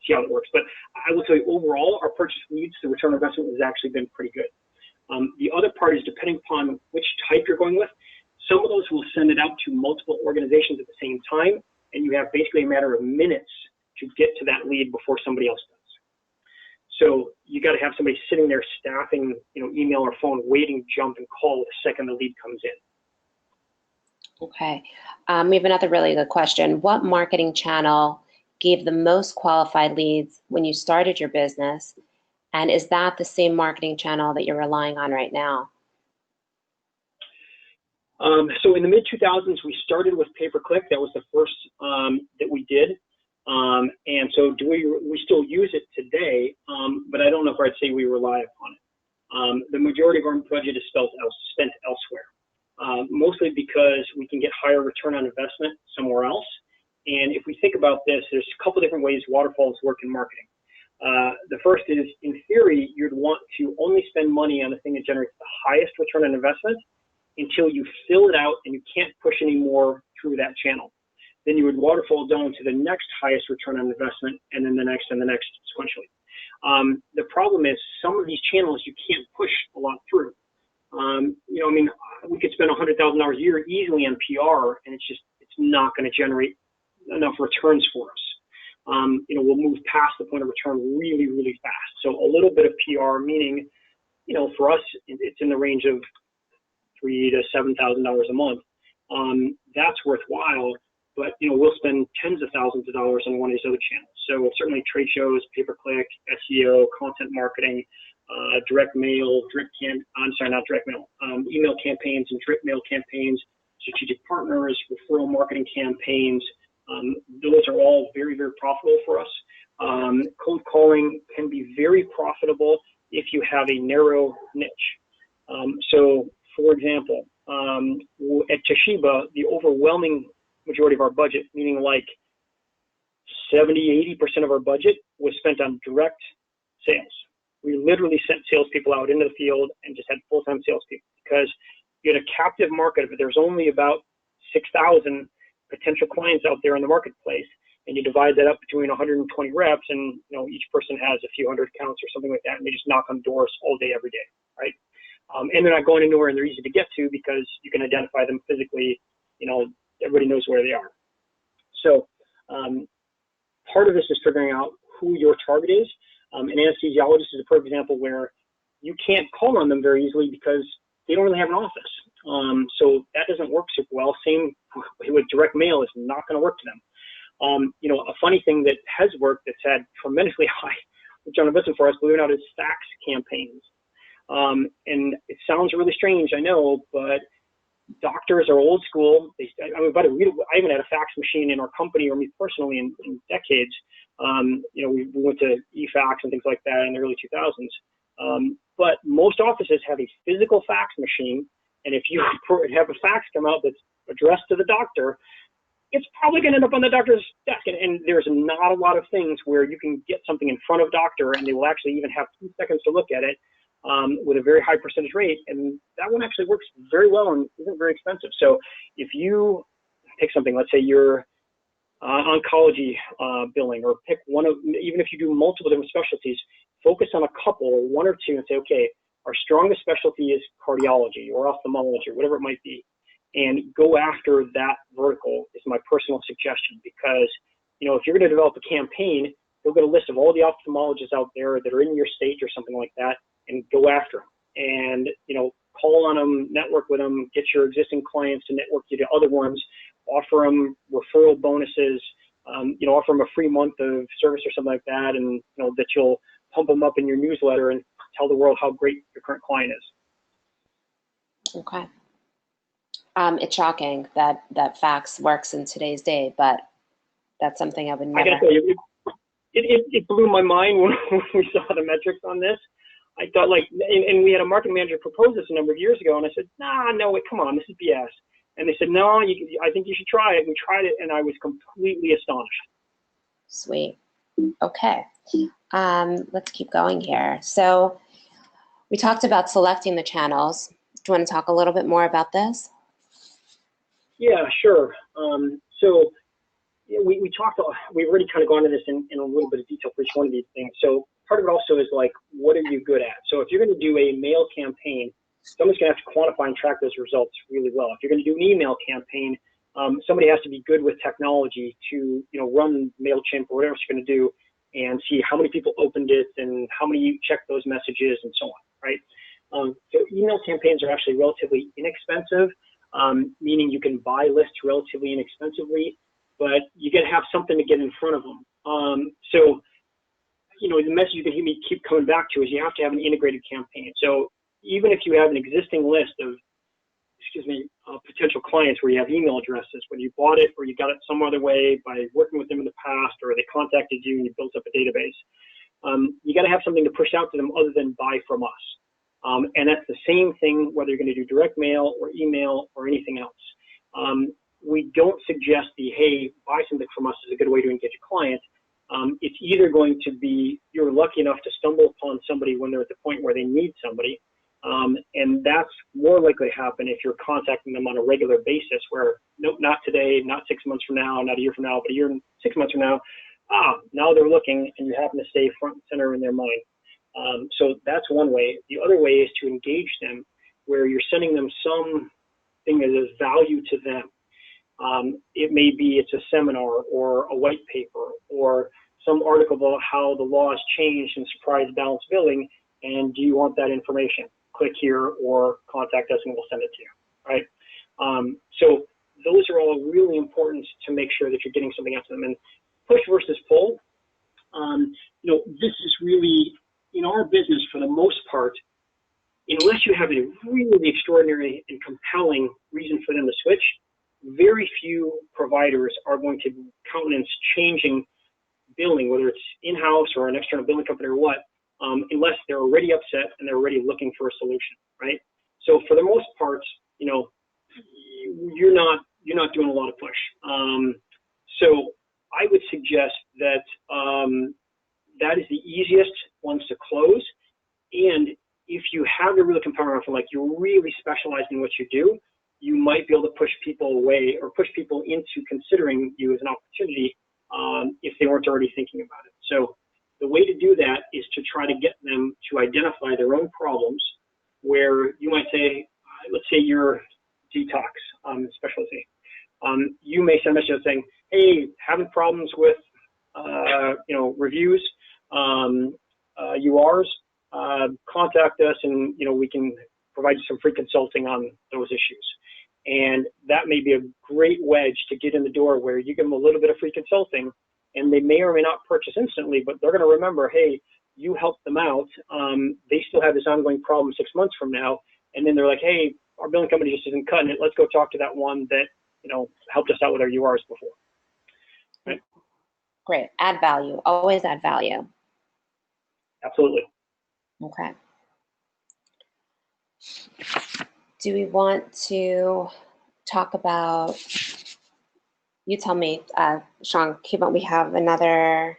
see how it works. But I will tell you, overall, our purchase leads, the return on investment has actually been pretty good. The other part is depending upon which type you're going with. Some of those will send it out to multiple organizations at the same time, and you have basically a matter of minutes to get to that lead before somebody else does. So you got to have somebody sitting there staffing, email or phone, waiting, jump, and call the second the lead comes in. Okay. We have another really good question. What marketing channel gave the most qualified leads when you started your business? And is that the same marketing channel that you're relying on right now? So in the mid-2000s, we started with pay-per-click. That was the first that we did. And so we still use it today, but I don't know if I'd say we rely upon it. The majority of our budget is spent elsewhere, mostly because we can get higher return on investment somewhere else. And if we think about this, there's a couple different ways waterfalls work in marketing. The first is, in theory, you'd want to only spend money on the thing that generates the highest return on investment until you fill it out and you can't push any more through that channel. Then you would waterfall down to the next highest return on investment, and then the next and the next sequentially. The problem is some of these channels you can't push a lot through. We could spend $100,000 a year easily on PR, and it's not going to generate enough returns for us. We'll move past the point of return really, really fast. So a little bit of PR, meaning, for us, it's in the range of $3,000 to $7,000 a month. That's worthwhile, but we'll spend tens of thousands of dollars on one of these other channels. So certainly trade shows, pay-per-click, SEO, content marketing, direct mail, email campaigns and drip mail campaigns, strategic partners, referral marketing campaigns. Those are all very, very profitable for us. Cold calling can be very profitable if you have a narrow niche. So, for example, at Toshiba, the overwhelming majority of our budget, meaning like 70–80% of our budget, was spent on direct sales. We literally sent salespeople out into the field and just had full-time salespeople, because you had a captive market, but there's only about 6,000 potential clients out there in the marketplace, and you divide that up between 120 reps, and each person has a few hundred accounts or something like that, and they just knock on doors all day, every day, right? And they're not going anywhere, and they're easy to get to because you can identify them physically. Everybody knows where they are. So part of this is figuring out who your target is. An anesthesiologist is a perfect example where you can't call on them very easily because they don't really have an office. So that doesn't work super well. Same with direct mail, is not going to work to them. A funny thing that has worked that's had tremendously high return on investment for us, believe it or not, is fax campaigns. And it sounds really strange, I know, but doctors are old school. I haven't had a fax machine in our company, or me personally, in decades. We went to e-fax and things like that in the early 2000s. But most offices have a physical fax machine, and if you have a fax come out that's addressed to the doctor, it's probably going to end up on the doctor's desk. And there's not a lot of things where you can get something in front of doctor, and they will actually even have 2 seconds to look at it, with a very high percentage rate. And that one actually works very well and isn't very expensive. So if you pick something, let's say you're oncology billing, or pick one of, even if you do multiple different specialties, focus on a couple or one or two and say, okay, our strongest specialty is cardiology or ophthalmology or whatever it might be, and go after that vertical is my personal suggestion. Because if you're going to develop a campaign, go get a list of all the ophthalmologists out there that are in your state or something like that, and go after them. And call on them, network with them, get your existing clients to network you to other ones, offer them referral bonuses, offer them a free month of service or something like that, and that you'll pump them up in your newsletter and tell the world how great your current client is. Okay. It's shocking that fax works in today's day, but that's something I would never. I gotta tell you, it blew my mind when we saw the metrics on this. I thought, and we had a marketing manager propose this a number of years ago, and I said, come on, this is BS. And they said, no, I think you should try it. We tried it, and I was completely astonished. Sweet. Okay. Let's keep going here. So we talked about selecting the channels. Do you want to talk a little bit more about this? Yeah, sure. So we talked, we've already kind of gone into this in a little bit of detail for each one of these things. So part of it also is what are you good at? So if you're going to do a mail campaign, someone's going to have to quantify and track those results really well. If you're going to do an email campaign, somebody has to be good with technology to, run MailChimp or whatever you're going to do and see how many people opened it and how many checked those messages and so on, right? So email campaigns are actually relatively inexpensive, meaning you can buy lists relatively inexpensively, but you got to have something to get in front of them. So the message you can hear me keep coming back to is you have to have an integrated campaign. So even if you have an existing list of, potential clients where you have email addresses, whether you bought it or you got it some other way by working with them in the past, or they contacted you and you built up a database, you got to have something to push out to them other than buy from us. And that's the same thing whether you're going to do direct mail or email or anything else. We don't suggest hey, buy something from us is a good way to engage a client. It's either going to be you're lucky enough to stumble upon somebody when they're at the point where they need somebody, and that's more likely to happen if you're contacting them on a regular basis where, nope, not today, not 6 months from now, not a year from now, but a year and 6 months from now, now they're looking and you happen to stay front and center in their mind. So that's one way. The other way is to engage them where you're sending them something that is value to them. It may be it's a seminar or a white paper or some article about how the law has changed in surprise balance billing, and do you want that information? Click here or contact us and we'll send it to you, right? So those are all really important to make sure that you're getting something out to them. And push versus pull, this is really, in our business for the most part, unless you have a really extraordinary and compelling reason for them to switch, very few providers are going to countenance changing billing, whether it's in-house or an external billing company or what, unless they're already upset and they're already looking for a solution, right? So for the most part, you're not doing a lot of push. So I would suggest that that is the easiest ones to close. And if you have a really compelling offer, like you're really specialized in what you do, you might be able to push people away or push people into considering you as an opportunity if they weren't already thinking about it. So the way to do that is to try to get them to identify their own problems where you might say, let's say you're detox specialty. You may send a message saying, hey, having problems with, reviews, URs, contact us and, we can provide you some free consulting on those issues. And that may be a great wedge to get in the door where you give them a little bit of free consulting and they may or may not purchase instantly, but they're going to remember, hey, you helped them out. They still have this ongoing problem 6 months from now. And then they're like, hey, our billing company just isn't cutting it. Let's go talk to that one that, helped us out with our URs before. Right? Great. Add value. Always add value. Absolutely. Okay. Do we want to talk about, you tell me, Sean, we have another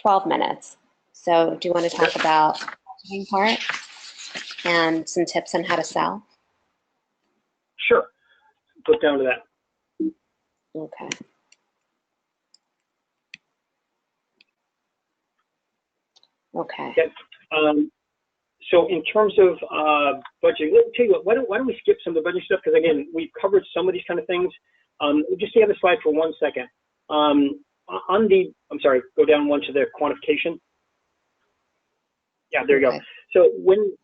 12 minutes. So do you want to talk about the budgeting part and some tips on how to sell? Sure. Put down to that. Okay. Okay. So in terms of budgeting, let me tell you what, why don't we skip some of the budgeting stuff? Because again, we've covered some of these kind of things. Just stay on the slide for 1 second. I'm sorry, go down one to the quantification. Yeah, there you go. So when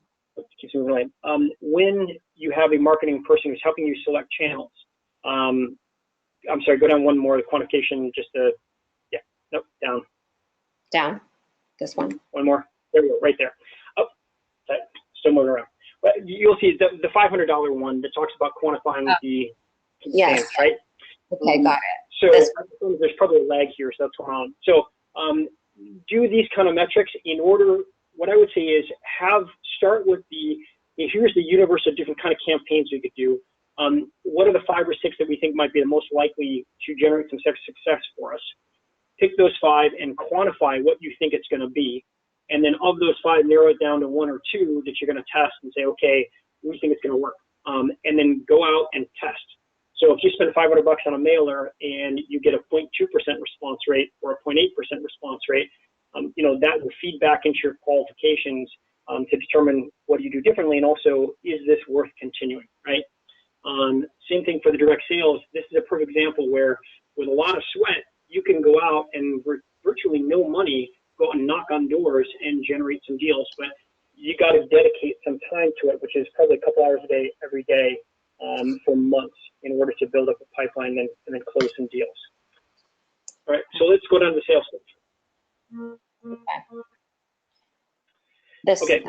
you have a marketing person who's helping you select channels, I'm sorry, go down one more, the quantification, down. Down, this one? One more, there we go, right there. Oh, still moving around. But you'll see the $500 one that talks about quantifying the campaigns, right? Okay, got it. So there's probably a lag here, so that's going on. So do these kind of metrics in order. What I would say is start with here's the universe of different kind of campaigns we could do. What are the 5 or 6 that we think might be the most likely to generate some success for us? Pick those 5 and quantify what you think it's going to be. And then of those 5, narrow it down to 1 or 2 that you're going to test and say, okay, we think it's going to work. And then go out and test. So if you spend $500 on a mailer and you get a 0.2% response rate or a 0.8% response rate, that will feed back into your qualifications to determine what do you do differently, and also, is this worth continuing, right? Same thing for the direct sales. This is a perfect example where, with a lot of sweat, you can go out and virtually no money, go out and knock on doors and generate some deals. But you got to dedicate some time to it, which is probably a couple hours a day, every day, for months, in order to build up a pipeline and then close some deals. All right, so let's go down to the sales page. Okay.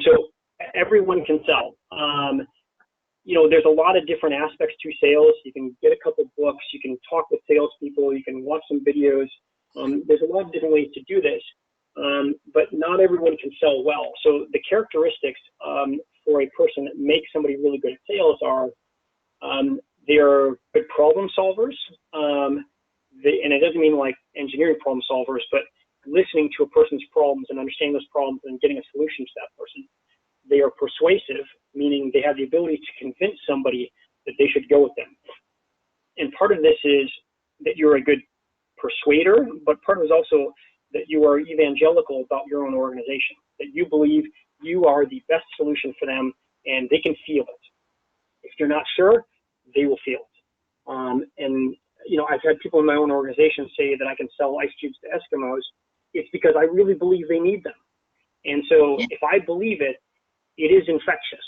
So everyone can sell. There's a lot of different aspects to sales. You can get a couple books, you can talk with salespeople, you can watch some videos. There's a lot of different ways to do this, but not everyone can sell well. So the characteristics for a person that makes somebody really good at sales are they're good problem solvers, and it doesn't mean like engineering problem solvers, but listening to a person's problems and understanding those problems and getting a solution to that person. They are persuasive, meaning they have the ability to convince somebody that they should go with them. And part of this is that you're a good persuader, but part of it is also that you are evangelical about your own organization, that you believe you are the best solution for them and they can feel it. If you're not sure, they will feel it. I've had people in my own organization say that I can sell ice cubes to Eskimos. It's because I really believe they need them. And so if I believe it, it is infectious.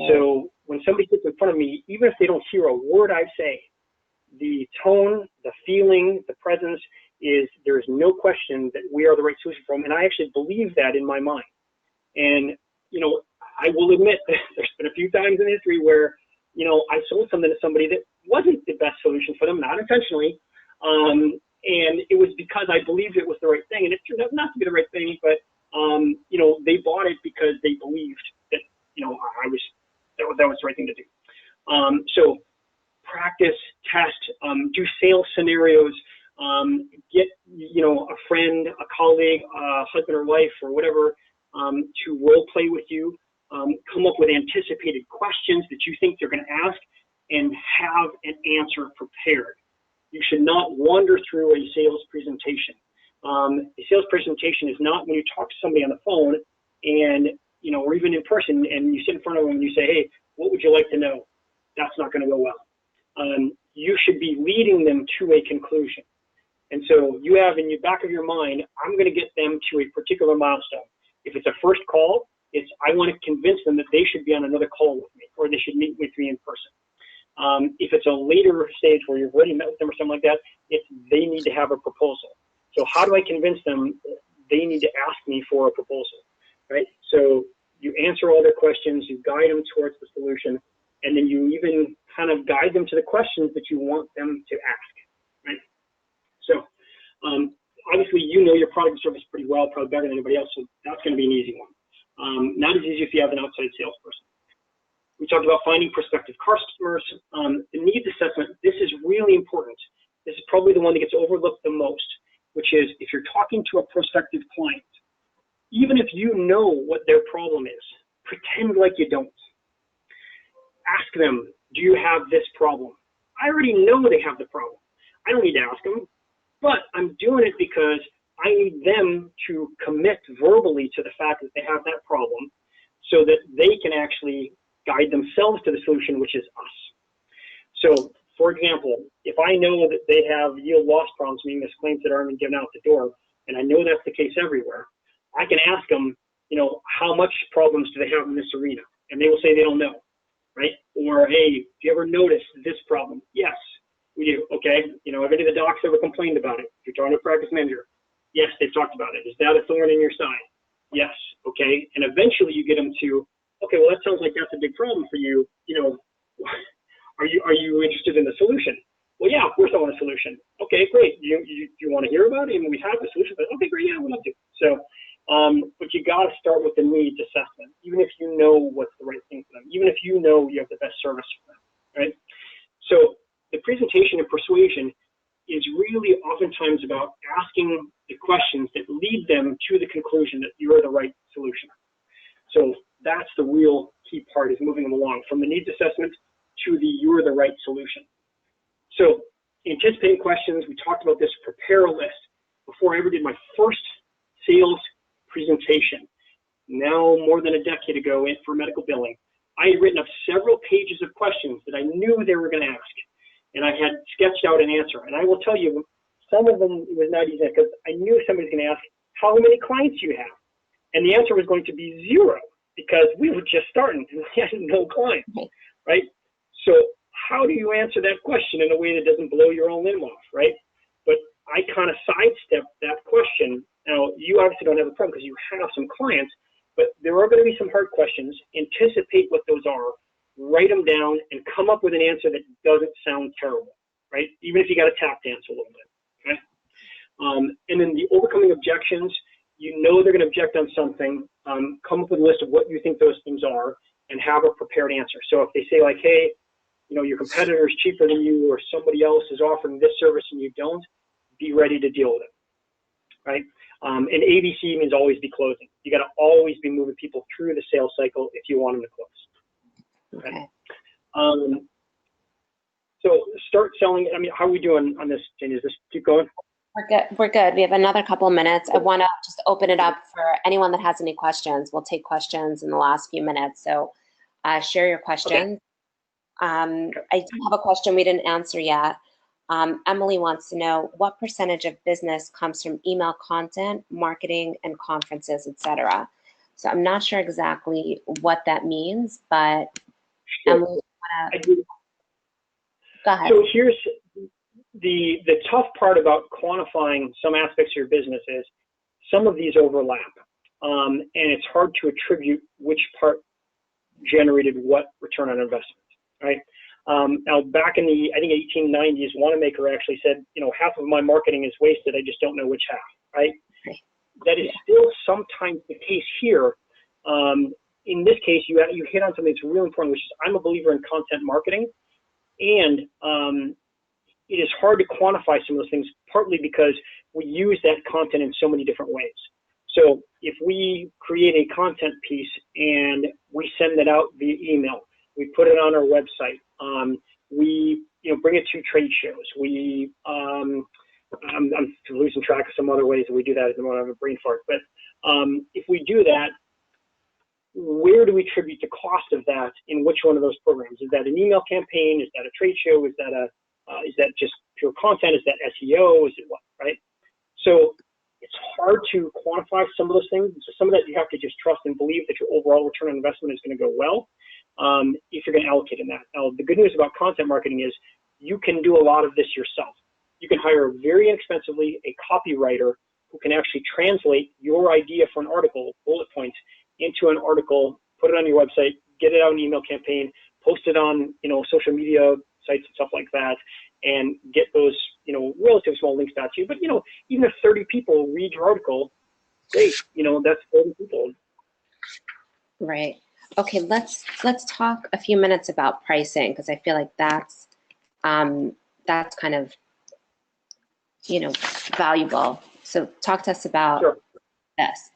So when somebody sits in front of me, even if they don't hear a word I say, the tone, the feeling, the presence is, there's no question that we are the right solution for them. And I actually believe that in my mind. And, I will admit that there's been a few times in history where, I sold something to somebody that wasn't the best solution for them, not intentionally. And it was because I believed it was the right thing. And it turned out not to be the right thing, but they bought it because they believed that, that was the right thing to do. So practice, test, do sales scenarios, get, a friend, a colleague, a husband or wife or whatever, to role play with you, come up with anticipated questions that you think they're going to ask and have an answer prepared. You should not wander through a sales presentation. A sales presentation is not when you talk to somebody on the phone and, or even in person, and you sit in front of them and you say, hey, what would you like to know? That's not going to go well. You should be leading them to a conclusion. And so you have in the back of your mind, I'm going to get them to a particular milestone. If it's a first call, it's I want to convince them that they should be on another call with me, or they should meet with me in person. If it's a later stage where you've already met with them or something like that, it's they need to have a proposal. So how do I convince them they need to ask me for a proposal, right? So you answer all their questions, you guide them towards the solution, and then you even kind of guide them to the questions that you want them to ask, right? So obviously you know your product and service pretty well, probably better than anybody else, so that's going to be an easy one. Not as easy if you have an outside salesperson. We talked about finding prospective customers. The needs assessment, this is really important. This is probably the one that gets overlooked the most, which is if you're talking to a prospective client, even if you know what their problem is, pretend like you don't. Ask them, do you have this problem? I already know they have the problem. I don't need to ask them, but I'm doing it because I need them to commit verbally to the fact that they have that problem so that they can actually guide themselves to the solution, which is us. So, for example, if I know that they have yield loss problems, meaning there's claims that aren't given out the door, and I know that's the case everywhere, I can ask them, how much problems do they have in this arena? And they will say they don't know, right? Or, hey, do you ever notice this problem? Yes, we do. Okay, have any of the docs ever complained about it? If you're talking to a practice manager, yes, they've talked about it. Is that a thorn in your side? Yes. Okay, and eventually you get them to, okay, well, that sounds like that's a big problem for you. Are you interested in the solution? Well, yeah, of course I want a solution. Okay, great. You want to hear about it? And we have a solution. But okay, great. Yeah, we'd love to. So, but you got to start with the needs assessment, even if you know what's the right thing for them, even if you know you have the best service for them, right? So the presentation and persuasion is really oftentimes about asking the questions that lead them to the conclusion that you're the right solution. So that's the real key part, is moving them along from the needs assessment to the you're the right solution. So anticipating questions, we talked about this, prepare a list. Before I ever did my first ago for medical billing, I had written up several pages of questions that I knew they were going to ask. And I had sketched out an answer. And I will tell you, some of them was not easy because I knew somebody was going to ask, how many clients do you have? And the answer was going to be 0 because we were just starting and we had no clients, right? So how do you answer that question in a way that doesn't blow your own limb off, right? But I kind of sidestepped that question. Now, you obviously don't have a problem because you have some clients, but there are going to be some hard questions. Anticipate what those are, write them down, and come up with an answer that doesn't sound terrible, right? Even if you got to tap dance a little bit, okay? And then the overcoming objections, you know they're going to object on something, come up with a list of what you think those things are and have a prepared answer. So if they say like, hey, you know, your competitor is cheaper than you or somebody else is offering this service and you don't, be ready to deal with it, right? And ABC means always be closing. You got to always be moving people through the sales cycle if you want them to close. Okay. So start selling. I mean, how are we doing on this, Jenny? Is this keep going? We're good. We're good. We have another couple of minutes. I want to just open it up for anyone that has any questions. We'll take questions in the last few minutes. So share your questions. I do have a question we didn't answer yet. Emily wants to know what percentage of business comes from email content, marketing, and conferences, etc. So I'm not sure exactly what that means, but sure. Emily, go ahead. So here's the tough part about quantifying some aspects of your business is some of these overlap, and it's hard to attribute which part generated what return on investment, right? Now, back in the, I think, 1890s, Wanamaker actually said, you know, half of my marketing is wasted. I just don't know which half, right? That is still sometimes the case here. In this case, you hit on something that's really important, which is I'm a believer in content marketing, and it is hard to quantify some of those things, partly because we use that content in so many different ways. So if we create a content piece and we send it out via email, we put it on our website, we bring it to trade shows. We I'm losing track of some other ways that we do that at the moment. I have a brain fart. But if we do that, where do we attribute the cost of that in which one of those programs? Is that an email campaign? Is that a trade show? Is that just pure content? Is that SEO? Is it what, right? So it's hard to quantify some of those things. So some of that you have to just trust and believe that your overall return on investment is going to go well if you're going to allocate in that. Now, the good news about content marketing is you can do a lot of this yourself. You can hire very inexpensively a copywriter who can actually translate your idea for an article, bullet points, into an article, put it on your website, get it out in an email campaign, post it on social media sites and stuff like that, and get those relatively small links out to you. But even if 30 people read your article, great. That's 30 people. Right. Okay. Let's talk a few minutes about pricing, because I feel like that's kind of valuable. So talk to us about this.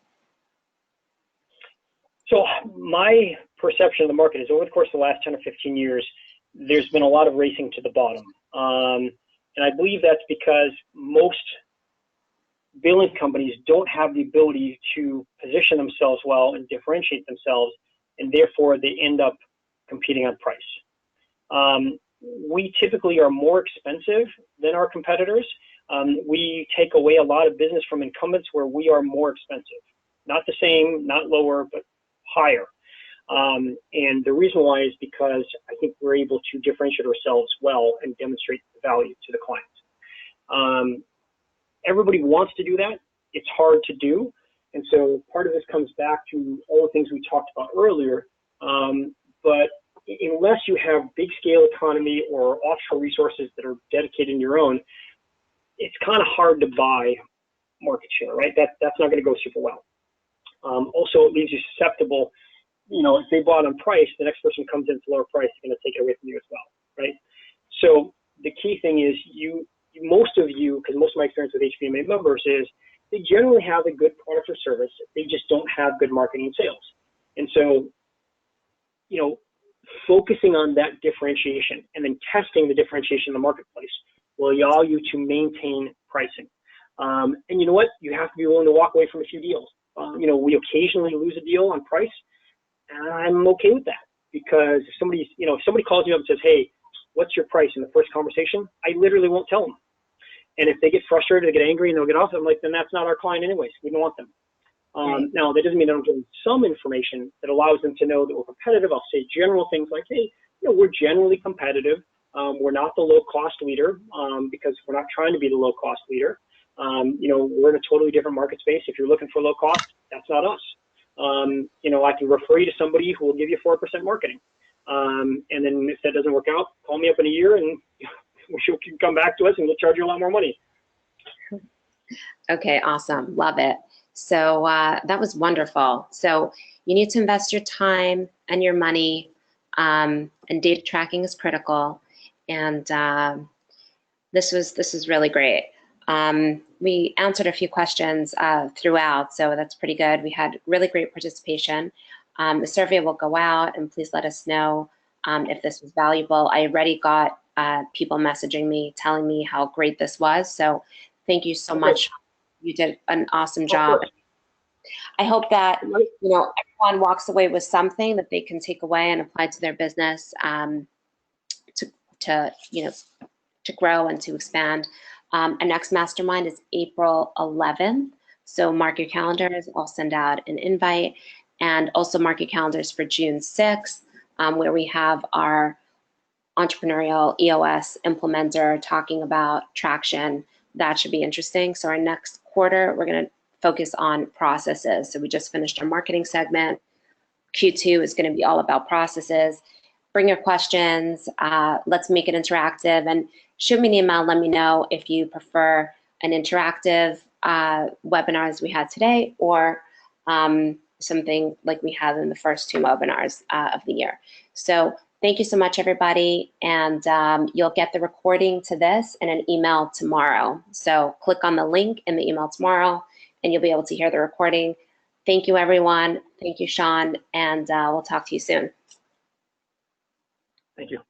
So my perception of the market is over the course of the last 10 or 15 years, there's been a lot of racing to the bottom. And I believe that's because most billing companies don't have the ability to position themselves well and differentiate themselves, and therefore they end up competing on price. We typically are more expensive than our competitors. We take away a lot of business from incumbents where we are more expensive. Not the same, not lower, but higher. And the reason why is because I think we're able to differentiate ourselves well and demonstrate the value to the client. Everybody wants to do that. It's hard to do. And so part of this comes back to all the things we talked about earlier. But unless you have big scale economy or offshore resources that are dedicated in your own, it's kind of hard to buy market share, right? That's not going to go super well. Also, it leaves you susceptible. If they bought on price, the next person comes in for lower price, they're going to take it away from you as well, right? So the key thing is most of you, because most of my experience with HBMA members is they generally have a good product or service. They just don't have good marketing and sales. And so, focusing on that differentiation and then testing the differentiation in the marketplace will allow you to maintain pricing. And you know what? You have to be willing to walk away from a few deals. We occasionally lose a deal on price. And I'm okay with that, because if somebody, if somebody calls you up and says, hey, what's your price in the first conversation, I literally won't tell them. And if they get frustrated, they get angry, and they'll get off, I'm like, then that's not our client anyways. We don't want them. Now, that doesn't mean I don't give them some information that allows them to know that we're competitive. I'll say general things like, hey, we're generally competitive. We're not the low-cost leader, because we're not trying to be the low-cost leader. We're in a totally different market space. If you're looking for low cost, that's not us. I can refer you to somebody who will give you 4% marketing. And then if that doesn't work out, call me up in a year, and you can come back to us, and we'll charge you a lot more money. Okay, awesome. Love it. So that was wonderful. So you need to invest your time and your money, and data tracking is critical. And this was really great. We answered a few questions throughout, so that's pretty good. We had really great participation. The survey will go out, and please let us know if this was valuable. I already got people messaging me telling me how great this was, so thank you so much. You did an awesome job. I hope that everyone walks away with something that they can take away and apply to their business to grow and to expand. Our next mastermind is April 11th, so mark your calendars. I'll send out an invite, and also mark your calendars for June 6th, where we have our entrepreneurial EOS implementer talking about traction. That should be interesting. So our next quarter, we're going to focus on processes. So we just finished our marketing segment. Q2 is going to be all about processes. Bring your questions. Let's make it interactive, and shoot me an email. Let me know if you prefer an interactive webinar as we had today, or something like we had in the first 2 webinars of the year. So thank you so much, everybody. And you'll get the recording to this in an email tomorrow. So click on the link in the email tomorrow, and you'll be able to hear the recording. Thank you, everyone. Thank you, Sean. And we'll talk to you soon. Thank you.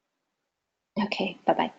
Okay, bye-bye.